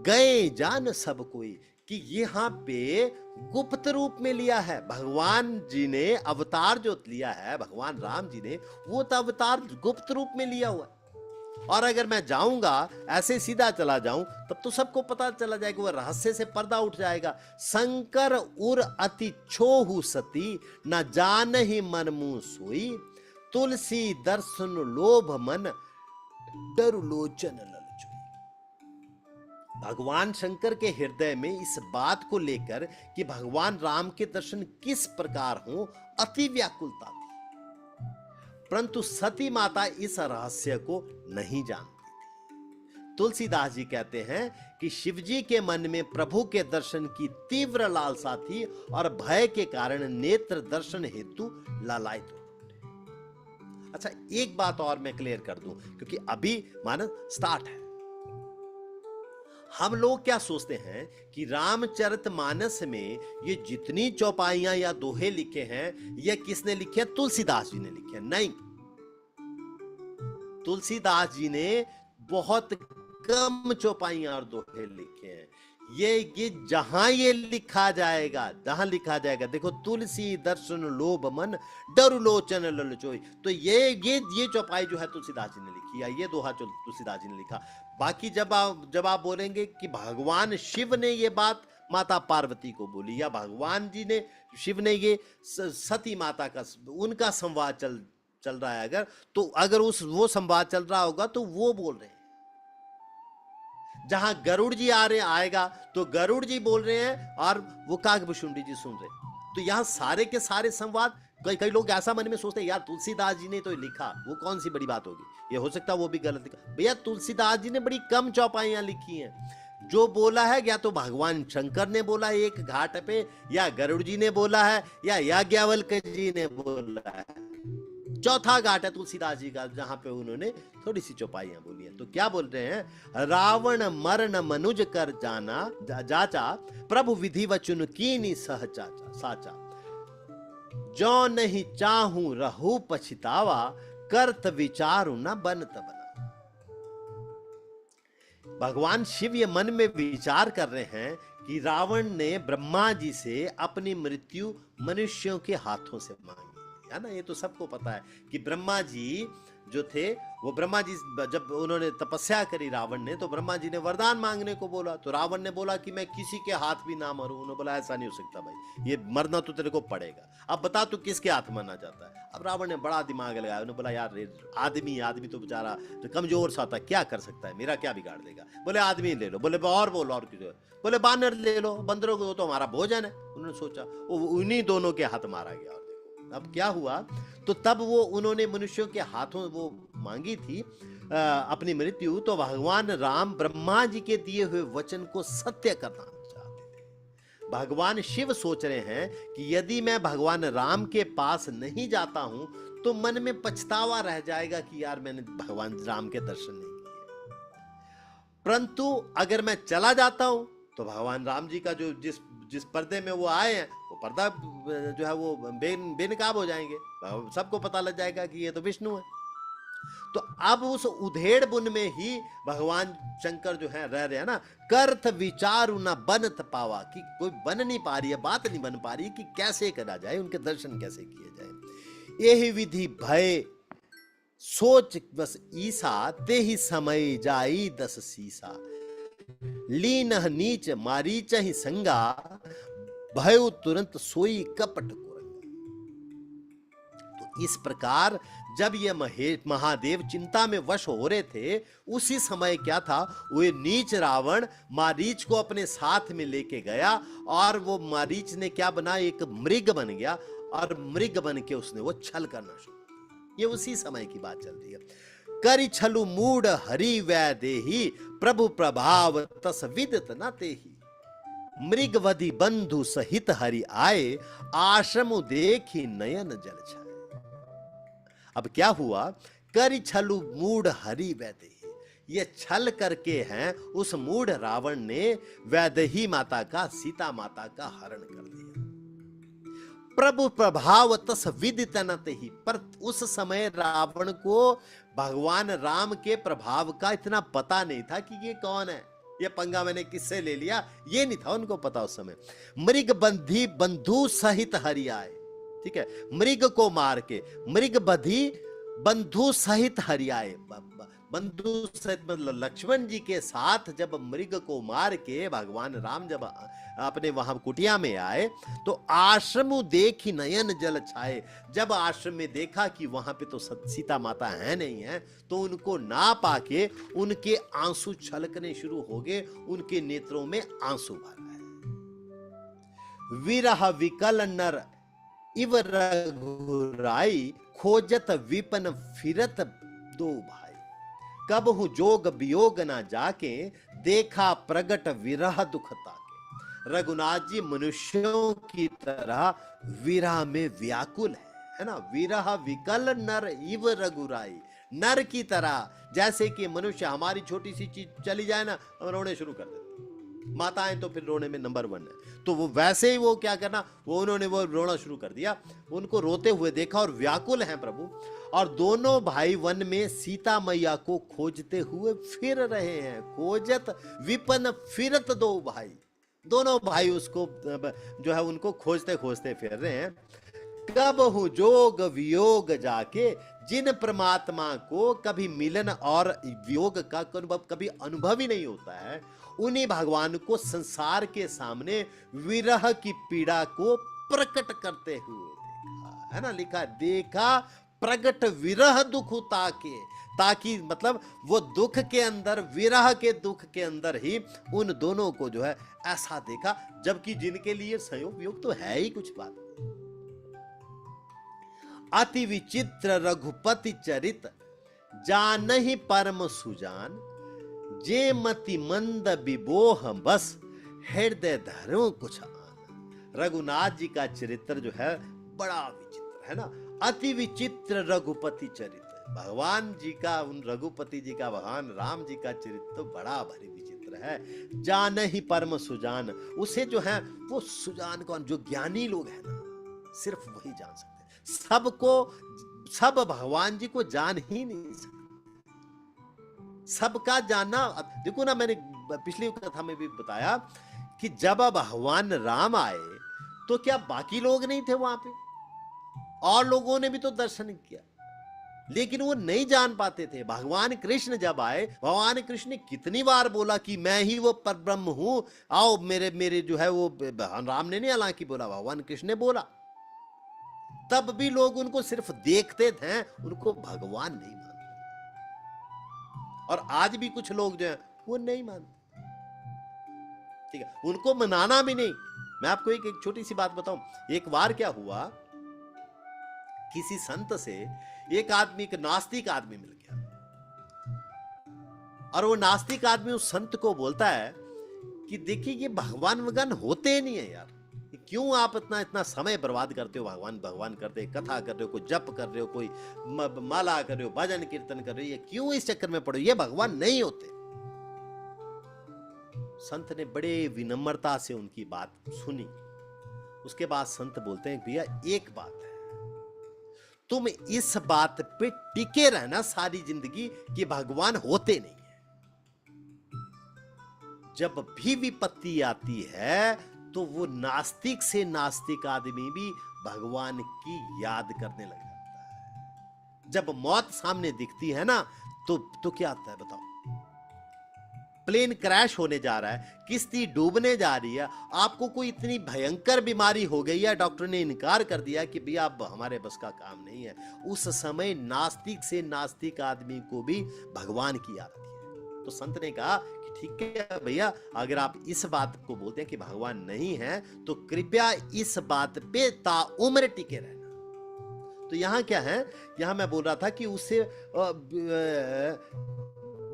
गए जान सब कोई, कि यहां पे गुप्त रूप में लिया है भगवान जी ने अवतार, जो लिया है भगवान राम जी ने, वो तो अवतार गुप्त रूप में लिया हुआ है। और अगर मैं जाऊंगा ऐसे सीधा चला जाऊं तब तो सबको पता चला जाएगा, वो रहस्य से पर्दा उठ जाएगा। शंकर उर अति छोहु सती, न जान ही मन मुंह सोई, तुलसी दर्शन लोभ मन, डर लोचन ललचोई। भगवान शंकर के हृदय में इस बात को लेकर कि भगवान राम के दर्शन किस प्रकार हो, अति व्याकुलता थी, परंतु सती माता इस रहस्य को नहीं जानती थी। तुलसीदास जी कहते हैं कि शिवजी के मन में प्रभु के दर्शन की तीव्र लालसा थी और भय के कारण नेत्र दर्शन हेतु लालायित हो। अच्छा, एक बात और मैं क्लियर कर दूं, क्योंकि अभी मानो स्टार्ट है। हम लोग क्या सोचते हैं कि रामचरितमानस में ये जितनी चौपाइयां या दोहे लिखे हैं, ये किसने लिखे हैं? तुलसीदास जी ने लिखे हैं। नहीं, तुलसीदास जी ने बहुत कम चौपाइयां और दोहे लिखे हैं। ये जहां ये लिखा जाएगा, जहां लिखा जाएगा, देखो, तुलसी दर्शन लोभ मन डरु लोचन ललचोई, तो ये चौपाई जो है तुलसीदास जी ने लिखी है, ये दोहा तुलसीदास जी ने लिखा। बाकी जब आप बोलेंगे कि भगवान शिव ने ये बात माता पार्वती को बोली, या भगवान जी ने, शिव ने ये सती माता का उनका संवाद चल रहा है, अगर वो संवाद चल रहा होगा तो वो बोल रहे हैं। जहां गरुड़ जी आएगा तो गरुड़ जी बोल रहे हैं और वो काकभुशुंडी जी सुन रहे हैं। तो यहां सारे के सारे संवाद, कई लोग ऐसा मन में सोचते हैं, यार तुलसीदास जी ने तो लिखा, वो कौन सी बड़ी बात होगी, ये हो सकता है वो भी गलत लिखा। भैया तुलसीदास जी ने बड़ी कम चौपाइयां लिखी हैं। जो बोला है या तो भगवान शंकर ने बोला है एक घाट पे, या गरुड़ जी ने बोला है, या याज्ञवल्क्य जी ने बोला है। चौथा घाट है तुलसीदास जी का, जहां पे उन्होंने थोड़ी सी चौपाइयां बोली है। तो क्या बोल रहे हैं? रावण मरण मनुज कर जाचा, प्रभु विधि वचन कीनी साचा, जो नहीं चाहूं रहू पछतावा, करत विचारु न बनत बना। भगवान शिव ये मन में विचार कर रहे हैं कि रावण ने ब्रह्मा जी से अपनी मृत्यु मनुष्यों के हाथों से मांगी है ना। ये तो सबको पता है कि ब्रह्मा जी जो थे, वो ब्रह्मा जी जब उन्होंने तपस्या करी रावण ने, तो ब्रह्मा जी ने वरदान मांगने को बोला, तो रावण ने बोला कि मैं किसी के हाथ भी ना मरूं। उन्होंने बोला ऐसा नहीं हो सकता भाई, ये मरना तो तेरे को पड़ेगा, अब बता तू किसके हाथ मरना चाहता है। अब रावण ने बड़ा दिमाग लगाया, उन्होंने बोला यार आदमी तो बेचारा तो कमजोर सा था, क्या कर सकता है, मेरा क्या बिगाड़ देगा। बोले आदमी ले लो, बोले और बोलो और किसी, बोले बानर ले लो, बंदरों को तो हमारा भोजन है। उन्होंने सोचा, उन्हीं दोनों के हाथ मारा गया। अब क्या हुआ, तो तब वो उन्होंने मनुष्यों के हाथों वो मांगी थी अपनी मृत्यु, तो भगवान राम ब्रह्मा जी के दिए हुए वचन को सत्य करना चाहते थे। भगवान शिव सोच रहे हैं कि यदि मैं भगवान राम के पास नहीं जाता हूं तो मन में पछतावा रह जाएगा कि यार मैंने भगवान राम के दर्शन नहीं किए। परंतु अगर मैं चला जाता हूं तो भगवान राम जी का जो जिस पर्दे में वो आए हैं, वो पर्दा जो है वो बेनकाब हो जाएंगे, सबको पता लग जाएगा कि ये तो विष्णु है। तो अब उस उधेड़ बुन में ही भगवान शंकर जो है रह रहे हैं ना, करत विचारु न बनत पावा, कि कोई बन नहीं पा रही है, बात नहीं बन पा रही कि कैसे करा जाए, उनके दर्शन कैसे किए जाए। यही विधि भय सोच बस ईसा, ते ही समय जाई दस सीसा, लीन नीच मारीच ही संगा, भय तुरंत सोई कपट कुरंगा। तो इस प्रकार जब ये महादेव चिंता में वश हो रहे थे, उसी समय क्या था, वो नीच रावण मारीच को अपने साथ में लेके गया, और वो मारीच ने क्या बना, एक मृग बन गया, और मृग बन के उसने वो छल करना शुरू किया। ये उसी समय की बात चल रही है। करि छलु मूड हरि वै देही, प्रभु प्रभाव तस विदित न तेही, मृगवधि बंधु सहित हरि आए, आश्रम देखी नयन जल छाए। अब क्या हुआ, करि छलु मूड हरि वै देही, ये छल करके हैं उस मूढ़ रावण ने वैदेही माता का, सीता माता का हरण कर दिया। प्रभु प्रभाव तस विदित न तेही, पर उस समय रावण को भगवान राम के प्रभाव का इतना पता नहीं था कि ये कौन है, ये पंगा मैंने किससे ले लिया, ये नहीं था उनको पता उस समय। मृग बंधी बंधु सहित हरि आए, ठीक है, मृग को मार के, मृग बधी बंधु सहित हरि आए, बंधु सहित मतलब लक्ष्मण जी के साथ जब मृग को मार के भगवान राम जब अपने वहां कुटिया में आए, तो आश्रम देखी नयन जल छाए, जब आश्रम में देखा कि वहां पे तो सीता माता है नहीं है, तो उनको ना पाके उनके आंसू छलकने शुरू हो गए, उनके नेत्रों में आंसू भर आए। विरह विकल नर इव रघुराई, खोजत विपन फिरत दो भाई, कबहु जोग वियोग ना जाके, देखा प्रगट विरह दुख ताके। रघुनाथ जी मनुष्यों की तरह विरह में व्याकुल है ना। विरह विकल नर इव रघुराई, नर की तरह। जैसे कि मनुष्य, हमारी छोटी सी चीज चली जाए ना, हम रोने शुरू कर देते, माताएं तो फिर रोने में नंबर 1 है। तो वो वैसे ही वो क्या करना, उन्होंने वो रोना शुरू कर दिया, उनको रोते हुए देखा और व्याकुल हैं प्रभु। और दोनों भाई वन में सीता मैया को खोजते हुए फिर रहे हैं। खोजत विपन फिरत दो भाई, दोनों भाई उसको जो है उनको खोजते खोजते फिर रहे हैं। कब हूं जोग वियोग जाके, जिन परमात्मा को कभी मिलन और वियोग का कभी अनुभव ही नहीं होता है, उन्हीं भगवान को संसार के सामने विरह की पीड़ा को प्रकट करते हुए देखा, है ना, लिखा देखा प्रगट विरह दुख ताके, ताकि मतलब वो दुख के अंदर, विरह के दुख के अंदर ही उन दोनों को जो है ऐसा देखा, जबकि जिनके लिए संयोग वियोग तो है ही कुछ बात। अति विचित्र रघुपति चरित, जानहि परम सुजान, जे मति मंद विबोह बस, हृदय धरो कुछ आन। रघुनाथ जी का चरित्र जो है बड़ा विचित्र है ना, अति विचित्र रघुपति चरित्र। भगवान जी का, उन रघुपति जी का, भगवान राम जी का चरित्र तो बड़ा भारी विचित्र है। जान ही परम सुजान, उसे जो है वो सुजान कौन, जो ज्ञानी लोग हैं ना, सिर्फ वही जान सकते हैं। सबको, सब भगवान जी को जान ही नहीं सकते। सबका जानना, देखो ना, मैंने पिछली कथा में भी बताया कि जब भगवान राम आए तो क्या बाकी लोग नहीं थे वहां पे? और लोगों ने भी तो दर्शन किया, लेकिन वो नहीं जान पाते थे। भगवान कृष्ण जब आए, भगवान कृष्ण ने कितनी बार बोला कि मैं ही वो परब्रह्म हूं, आओ मेरे मेरे जो है वो, राम ने नहीं हालांकि बोला, भगवान कृष्ण ने बोला। तब भी लोग उनको सिर्फ देखते थे, उनको भगवान नहीं मानते। और आज भी कुछ लोग जो हैं वो नहीं मानते, ठीक है, उनको मनाना भी नहीं। मैं आपको एक छोटी सी बात बताऊं। एक बार क्या हुआ, किसी संत से एक आदमी, एक नास्तिक आदमी मिल गया, और वो नास्तिक आदमी उस संत को बोलता है कि देखिए ये भगवान वगवान होते नहीं है यार, क्यों आप इतना इतना समय बर्बाद करते हो, भगवान भगवान करते, कथा कर रहे हो, कोई जप कर रहे हो, कोई माला कर रहे हो, भजन कीर्तन कर रहे हो, ये क्यों इस चक्कर में पड़ो, ये भगवान नहीं होते। संत ने बड़े विनम्रता से उनकी बात सुनी। उसके बाद संत बोलते हैं भैया एक बात है, तुम इस बात पे टिके रहना सारी जिंदगी कि भगवान होते नहीं है। जब भी विपत्ति आती है तो वो नास्तिक से नास्तिक आदमी भी भगवान की याद करने लग जाता है। जब मौत सामने दिखती है ना, तो क्या आता है बताओ? प्लेन क्रैश होने जा रहा है, किश्ती डूबने जा रही है, आपको कोई इतनी भयंकर बीमारी हो गई है, डॉक्टर ने इनकार कर दिया कि भैया अब हमारे बस का काम नहीं है। उस समय नास्तिक से नास्तिक आदमी को भी भगवान की याद आती है। तो संत ने कहा कि ठीक है भैया, अगर आप इस बात को बोलते हैं कि भगवान नहीं है, तो कृपया इस बात पे ताउम्र टिके रहना। तो यहां क्या है, यहां मैं बोल रहा था कि उसे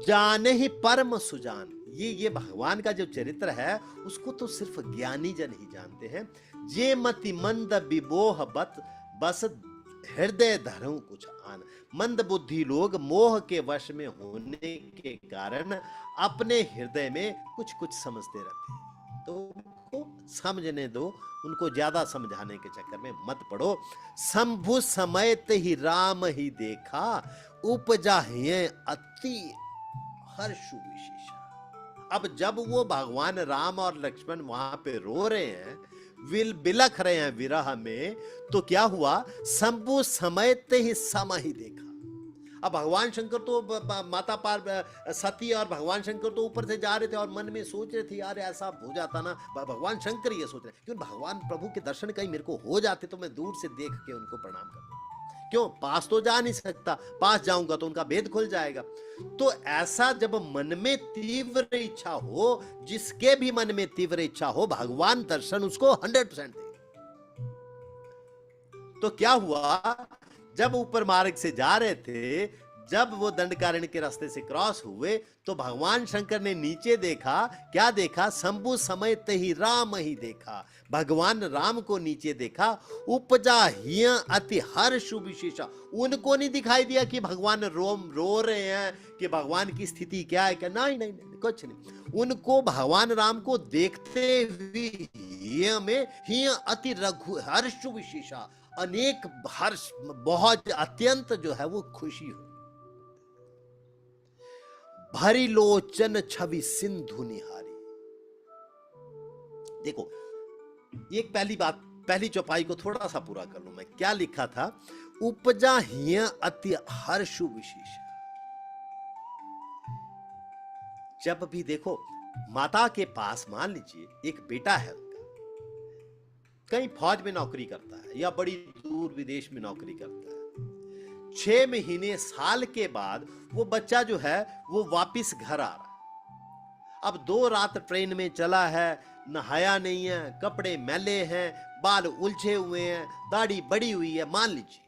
जाने ही परम सुजान, ये भगवान का जो चरित्र है उसको तो सिर्फ ज्ञानी जन ही जानते हैं। जे मति मंद विबोह बस हृदय धरऊं कुछ आन। मंद बुद्धि लोग मोह के वश में होने के कारण अपने हृदय में कुछ कुछ समझते रहते हैं, तो उनको समझने दो, उनको ज्यादा समझाने के चक्कर में मत पड़ो। शंभु समेत ही राम ही देखा, उपजा है अति हर्षु विशेषा। अब जब वो भगवान राम और लक्ष्मण वहां पे रो रहे हैं, बिलख रहे हैं विरह में, तो क्या हुआ, शंभु समेत ही सम ही देखा। अब भगवान शंकर तो माता पार सती और भगवान शंकर तो ऊपर से जा रहे थे और मन में सोच रहे थे यार ऐसा हो जाता ना, भगवान शंकर ये सोच रहे क्यों भगवान प्रभु के दर्शन कहीं मेरे को हो जाते तो मैं दूर से देख के उनको प्रणाम करता। क्यों, पास तो जा नहीं सकता, पास जाऊंगा तो उनका भेद खुल जाएगा। तो ऐसा जब मन में तीव्र इच्छा हो, जिसके भी मन में तीव्र इच्छा हो, भगवान दर्शन उसको 100% देगा। तो क्या हुआ, जब ऊपर मार्ग से जा रहे थे, जब वो दंडकारण्य के रास्ते से क्रॉस हुए, तो भगवान शंकर ने नीचे देखा, क्या देखा, शंभु समेत ही राम ही देखा। भगवान राम को नीचे देखा, उपजा हिय अति हर्ष विशेषा। उनको नहीं दिखाई दिया कि भगवान रो रहे हैं, कि भगवान की स्थिति क्या है, क्या नहीं नहीं नहीं, कुछ नहीं। उनको भगवान राम को देखते हुए हिय में हिय अति रघु हर्ष विशेषा, अनेक हर्ष, बहुत अत्यंत जो है वो खुशी हो। भरी लोचन छवि सिंधु निहारी। देखो, एक पहली बात, पहली चौपाई को थोड़ा सा पूरा कर लूं मैं। क्या लिखा था? उपजा हिय अति हर्ष विशेष। जब भी देखो, माता के पास मान लीजिए एक बेटा है उनका, कहीं फौज में नौकरी करता है या बड़ी दूर विदेश में नौकरी करता है, 6 महीने साल के बाद वो बच्चा जो है वो वापिस घर आ रहा है। अब 2 रात ट्रेन में चला है, नहाया नहीं है, कपड़े मैले हैं, बाल उलझे हुए हैं, दाढ़ी बड़ी हुई है। मान लीजिए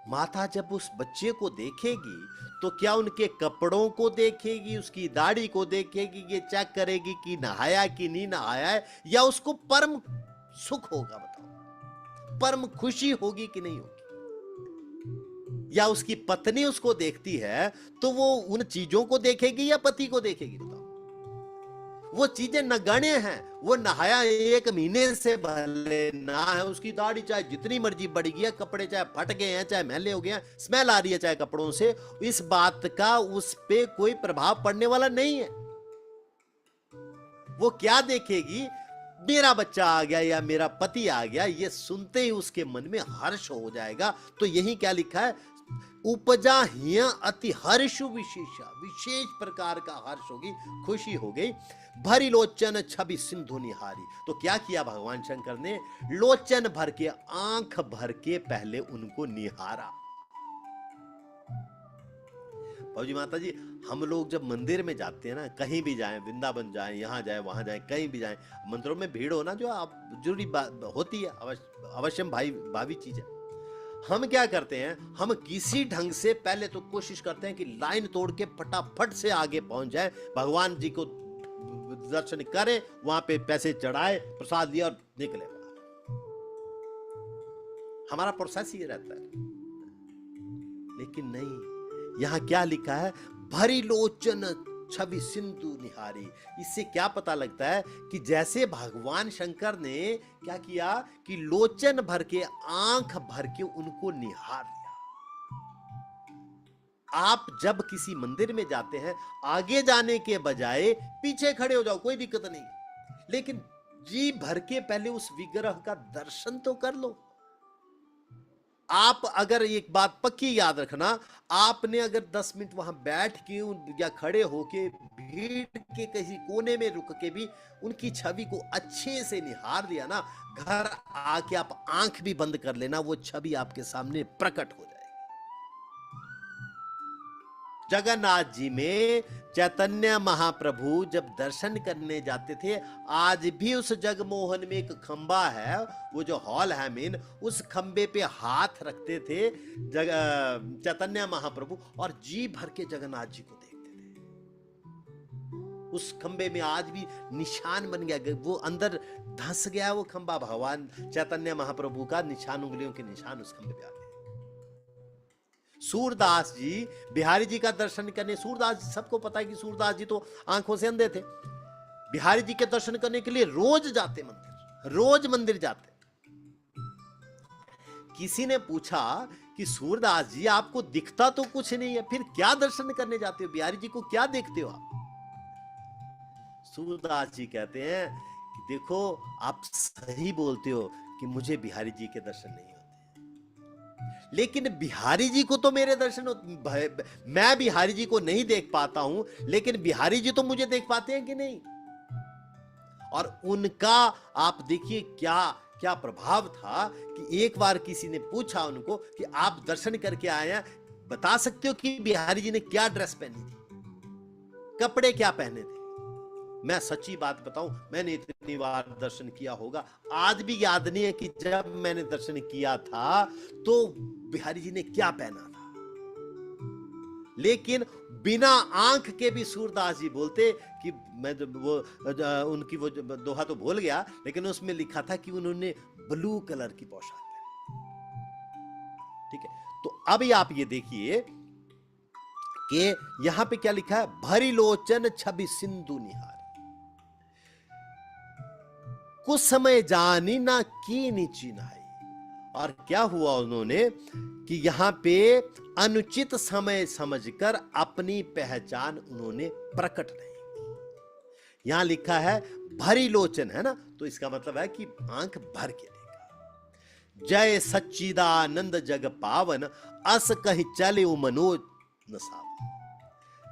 माता जब उस बच्चे को देखेगी तो क्या उनके कपड़ों को देखेगी, उसकी दाढ़ी को देखेगी, ये चेक करेगी कि नहाया कि नहीं नहाया है, या उसको परम सुख होगा? बताओ, परम खुशी होगी कि नहीं होगी? या उसकी पत्नी उसको देखती है तो वो उन चीजों को देखेगी या पति को देखेगी? बताओ, वो चीजें नगण्य हैं। वो नहाया 1 महीने से भले ना है, उसकी दाढ़ी चाहे जितनी मर्जी बढ़ गई है, कपड़े चाहे फट गए हैं, चाहे मैले हो गए हैं, स्मेल आ रही है चाहे कपड़ों से, इस बात का उस पे कोई प्रभाव पड़ने वाला नहीं है। वो क्या देखेगी? मेरा बच्चा आ गया या मेरा पति आ गया, ये सुनते ही उसके मन में हर्ष हो जाएगा। तो यही क्या लिखा है? उपजा हिय अति हर्ष विशेषा, विशेष प्रकार का हर्ष होगी, खुशी हो गई। भरी लोचन छवि सिंधु निहारी। तो क्या किया भगवान शंकर ने? लोचन भर के, आंख भर के पहले उनको निहारा। बाबूजी माता जी, हम लोग जब मंदिर में जाते हैं ना, कहीं भी जाएं, वृंदावन जाएं, यहां जाएं, वहां जाएं, कहीं भी जाएं, मंदिरों में भीड़ होना जो आप जरूरी होती है, अवश्यम भाई भावी चीज है। हम क्या करते हैं? हम किसी ढंग से पहले तो कोशिश करते हैं कि लाइन तोड़ के फटाफट से आगे पहुंच जाए, भगवान जी को दर्शन करें, वहां पे पैसे चढ़ाए, प्रसाद दिया और निकले बाहर। हमारा प्रोसेस ये रहता है। लेकिन नहीं, यहां क्या लिखा है? भरी लोचन छवि सिंधु निहारी। इससे क्या पता लगता है कि जैसे भगवान शंकर ने क्या किया कि लोचन भर के, आंख भर के उनको निहार लिया। आप जब किसी मंदिर में जाते हैं, आगे जाने के बजाय पीछे खड़े हो जाओ, कोई दिक्कत नहीं, लेकिन जी भर के पहले उस विग्रह का दर्शन तो कर लो। आप अगर एक बात पक्की याद रखना, आपने अगर 10 मिनट वहां बैठ के या खड़े होके भीड़ के किसी कोने में रुक के भी उनकी छवि को अच्छे से निहार लिया ना, घर आके आप आंख भी बंद कर लेना, वो छवि आपके सामने प्रकट हो जाएगी। जगन्नाथ जी में चैतन्य महाप्रभु जब दर्शन करने जाते थे, आज भी उस जगमोहन में एक खंबा है, वो जो हॉल है मेन, उस खंबे पे हाथ रखते थे चैतन्य महाप्रभु, और जी भर के जगन्नाथ जी को देखते थे। उस खंबे में आज भी निशान बन गया, वो अंदर धंस गया वो खंबा, भगवान चैतन्य महाप्रभु का निशान, उंगलियों के निशान उस खंबे पे आ गए। सूरदास जी बिहारी जी का दर्शन करने, सूरदास जी, सबको पता है कि सूरदास जी तो आंखों से अंधे थे, बिहारी जी के दर्शन करने के लिए रोज जाते मंदिर, रोज मंदिर जाते। किसी ने पूछा कि सूरदास जी आपको दिखता तो कुछ नहीं है, फिर क्या दर्शन करने जाते हो, बिहारी जी को क्या देखते हो आप? सूरदास जी कहते हैं कि देखो, आप सही बोलते हो कि मुझे बिहारी जी के दर्शन नहीं होते, लेकिन बिहारी जी को तो मेरे दर्शन होते, मैं बिहारी जी को नहीं देख पाता हूं, लेकिन बिहारी जी तो मुझे देख पाते हैं कि नहीं? और उनका आप देखिए क्या क्या प्रभाव था कि एक बार किसी ने पूछा उनको कि आप दर्शन करके आए हैं, बता सकते हो कि बिहारी जी ने क्या ड्रेस पहनी थी, कपड़े क्या पहने थे? मैं सच्ची बात बताऊं, मैंने इतनी बार दर्शन किया होगा, आज भी याद नहीं है कि जब मैंने दर्शन किया था तो बिहारी जी ने क्या पहना था। लेकिन बिना आंख के भी सूरदास जी बोलते कि मैं जब वो उनकी वो दोहा तो भूल गया, लेकिन उसमें लिखा था कि उन्होंने ब्लू कलर की पोशाक पहनी। ठीक है, तो अभी आप ये देखिए कि यहां पे क्या लिखा है, भरी लोचन छवि सिंधु निहार, कुछ समय जानी ना की नीची नाई। और क्या हुआ उन्होंने कि यहां पे अनुचित समय समझकर अपनी पहचान उन्होंने प्रकट नहीं की। यहां लिखा है भरी लोचन, है ना, तो इसका मतलब है कि आंख भर के देखा। जय सच्चिदानंद जग पावन, अस कहि चले मनोज नसावन,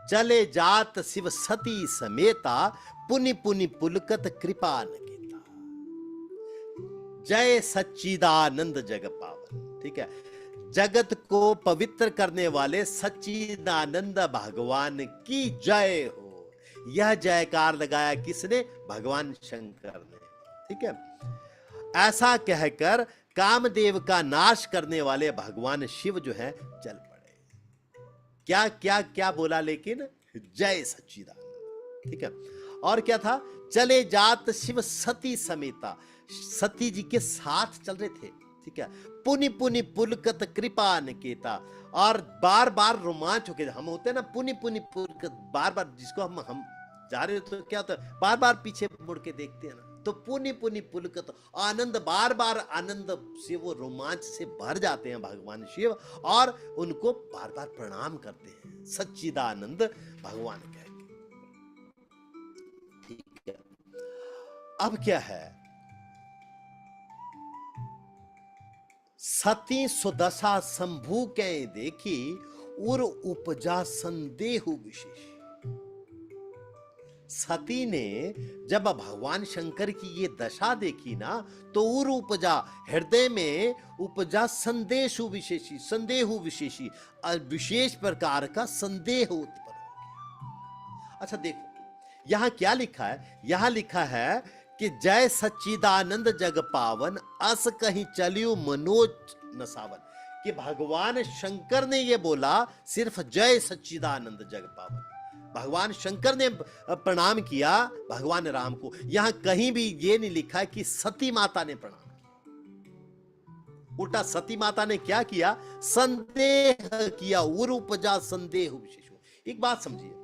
चले जात शिव सती समेता, पुनि पुनि पुलकत कृपा न केता। जय सच्चिदानंद जग पावन, ठीक है, जगत को पवित्र करने वाले सच्चिदानंद भगवान की जय हो। यह जयकार लगाया किसने? भगवान शंकर ने। ठीक है, ऐसा कहकर कामदेव का नाश करने वाले भगवान शिव जो है चल पड़े। क्या क्या क्या बोला, लेकिन जय सच्चिदानंद। ठीक है, और क्या था? चले जात शिव सती समेता, सती जी के साथ चल रहे थे। ठीक है, पुनि पुनि पुलकत कृपा निकेता, और बार बार रोमांच होके हम होते हैं ना, पुनि पुनि पुलकत, बार बार जिसको हम जा रहे हो तो क्या होता है, बार बार पीछे मुड़ के देखते हैं ना, तो पुनि पुनि पुलकत, आनंद, बार बार आनंद से वो रोमांच से भर जाते हैं भगवान शिव, और उनको बार बार प्रणाम करते हैं सच्चिदानंद भगवान कह के। ठीक है, अब क्या है, सती सुदशा शंभु के देखी, उर उपजा संदेह विशेष। सती ने जब भगवान शंकर की ये दशा देखी ना, तो उर उपजा, हृदय में उपजा संदेश विशेषी, संदेह विशेषी, विशेष प्रकार का संदेह उत्पन्न हो गया। अच्छा देखो यहां क्या लिखा है, यहां लिखा है कि जय सच्चिदानंद जग पावन, अस कहीं चलियो मनोज नसावन, कि भगवान शंकर ने ये बोला सिर्फ जय सच्चिदानंद जग पावन। भगवान शंकर ने प्रणाम किया भगवान राम को। यहां कहीं भी ये नहीं लिखा है कि सती माता ने प्रणाम किया। उल्टा सती माता ने क्या किया? संदेह किया, उर उपजा संदेह विशेष। एक बात समझिए,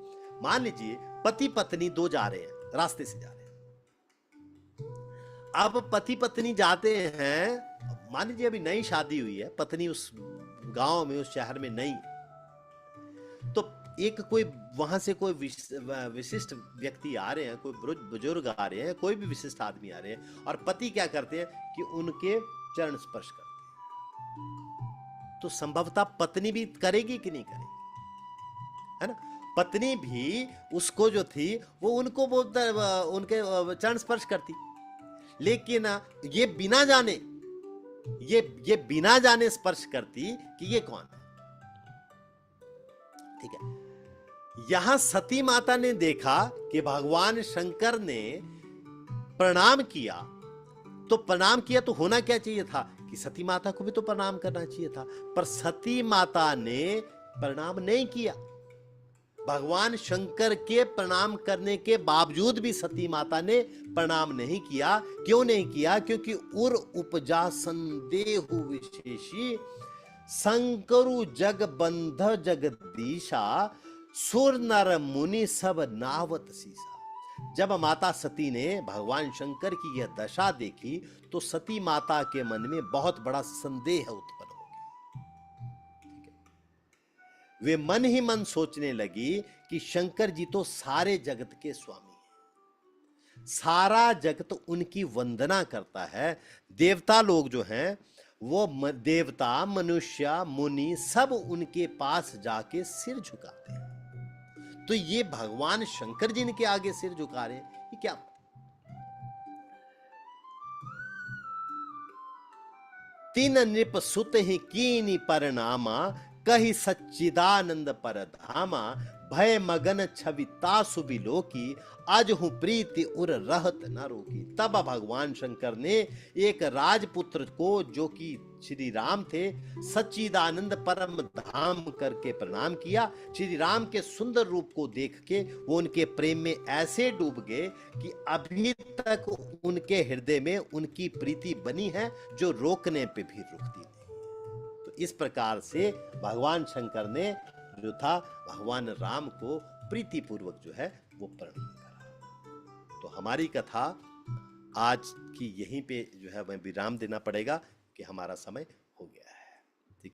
मान लीजिए पति पत्नी दो जा रहे हैं, रास्ते से जा रहे हैं। अब पति पत्नी जाते हैं, मान लीजिए अभी नई शादी हुई है, पत्नी उस गांव में, उस शहर में नहीं, तो एक कोई वहां से कोई विशिष्ट व्यक्ति आ रहे हैं, कोई बुजुर्ग आ रहे हैं, कोई भी विशिष्ट आदमी आ रहे हैं, और पति क्या करते हैं कि उनके चरण स्पर्श करते हैं। तो संभवतः पत्नी भी करेगी कि नहीं करेगी, है ना? पत्नी भी उसको जो थी वो उनको उनके चरण स्पर्श करती, लेकिन ये बिना जाने, ये बिना जाने स्पर्श करती कि ये कौन है। ठीक है, यहां सती माता ने देखा कि भगवान शंकर ने प्रणाम किया, तो प्रणाम किया तो होना क्या चाहिए था कि सती माता को भी तो प्रणाम करना चाहिए था, पर सती माता ने प्रणाम नहीं किया। भगवान शंकर के प्रणाम करने के बावजूद भी सती माता ने प्रणाम नहीं किया। क्यों नहीं किया? क्योंकि उर उपजा संदेह विशेषी, शंकरु जग बंध जगदीशा, सुर नर मुनि सब नावत सीसा। जब माता सती ने भगवान शंकर की यह दशा देखी, तो सती माता के मन में बहुत बड़ा संदेह उत्पन्न हो गया। वे मन ही मन सोचने लगी कि शंकर जी तो सारे जगत के स्वामी हैं, सारा जगत उनकी वंदना करता है। देवता लोग जो हैं, वो देवता, मनुष्य, मुनि सब उनके पास जाके सिर झुकाते हैं, तो ये भगवान शंकर जी के आगे सिर झुका रहे हैं, ये क्या? तीन नृप सुत ही कीनी परिणामा, कही सच्चिदानंद पर धामा, भय मगन छवि तासु बिलोकी, आज हूं प्रीति उर रहत न रोकी। तब भगवान शंकर ने एक राजपुत्र को, जो कि श्री राम थे, सच्चिदानंद परम धाम करके प्रणाम किया। श्री राम के सुंदर रूप को देख के वो उनके प्रेम में ऐसे डूब गए कि अभी तक उनके हृदय में उनकी प्रीति बनी है, जो रोकने पे भी रुकती नहीं। तो इस प्रकार से भगवान शंकर ने जो था भगवान राम को प्रीति पूर्वक जो है वो प्रणाम करा। तो हमारी कथा आज की यहीं पे जो है वह विराम देना पड़ेगा कि हमारा समय